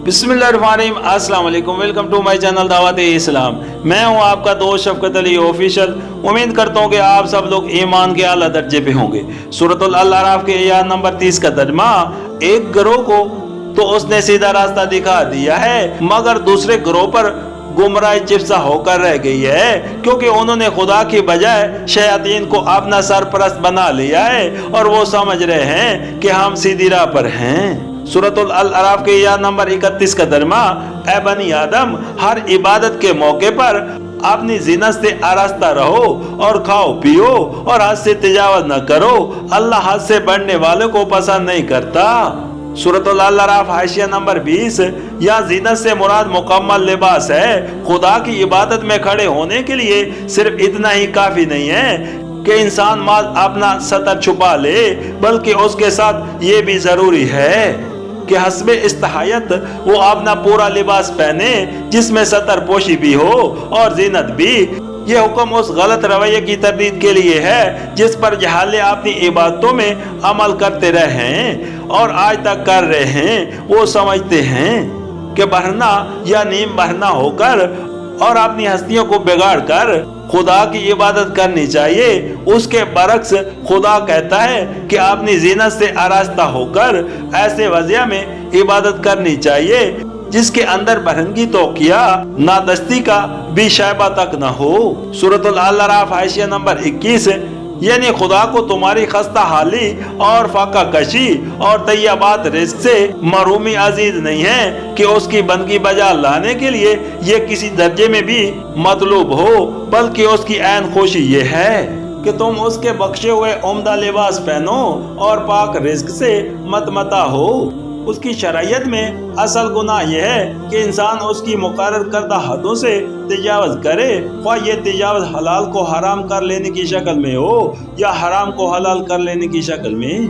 बिस्मिल्लाहिर्रहमानिर्रहीम, अस्सलाम वालेकुम। वेलकम टू माय चैनल दावत इस्लाम। मैं हूं आपका दोस्त शफकत अली ऑफिशियल। उम्मीद करता हूं कि आप सब लोग ईमान के आला दर्जे पे होंगे। सूरतुल अल-अराफ के आयत नंबर 30 का तर्जुमा, एक गिरोह को तो उसने सीधा रास्ता दिखा दिया है, मगर दूसरे गिरोह पर गुमराह चिपसा होकर रह गई है, क्योंकि उन्होंने खुदा की बजाय शयातीन को अपना सरपरस्त बना लिया है और वो समझ रहे हैं कि हम सीधी राह पर हैं। सूरतुल अल-अराफ के आयत नंबर 31 का तर्जुमा, ऐ बनी आदम, हर इबादत के मौके पर अपनी जिनत से आरास्ता रहो और खाओ पियो और हद से तजावज न करो। अल्लाह हद से बढ़ने वालों को पसंद नहीं करता। सूरतुल अल-अराफ हाशिया नंबर 20, यहाँ जिनत से मुराद मुकम्मल लिबास है। खुदा की इबादत में खड़े होने के लिए सिर्फ इतना ही काफी नहीं है कि इंसान माद अपना सतर छुपा ले, बल्कि उसके साथ ये भी जरूरी है कि हस्बे इस्तिहायत वो अपना पूरा लिबास पहने जिसमें सतर पोशी भी हो और जीनत भी। ये हुक्म उस गलत रवैये की तरदीद के लिए है जिस पर जहाले अपनी इबादतों में अमल करते रहे हैं और आज तक कर रहे हैं। वो समझते हैं कि बहना या नीम बहना होकर और अपनी हस्तियों को बिगाड़ कर खुदा की इबादत करनी चाहिए। उसके बरक्स खुदा कहता है कि अपनी जीनत से आरास्ता होकर ऐसे वजिया में इबादत करनी चाहिए जिसके अंदर बरहंगी तो किया नादस्ती का भी शैबा तक न हो। सूरतुल अल-अराफ हाशिया नंबर 21, यानी खुदा को तुम्हारी खस्ता हाली और फाका कशी और तैयबात रिज़्क से महरूमी अजीज नहीं है कि उसकी बंदगी बजा लाने के लिए ये किसी दर्जे में भी मतलूब हो, बल्कि उसकी ऐन खुशी ये है कि तुम उसके बख्शे हुए उम्दा लिबास पहनो और पाक रिज़्क से मतमता हो। उसकी शरीयत में असल गुनाह यह है कि इंसान उसकी मुकर्रर करदा हदों से तजावज़ करे, ख्वाह ये तजावज़ हलाल को हराम कर लेने की शक्ल में हो या हराम को हलाल कर लेने की शक्ल में।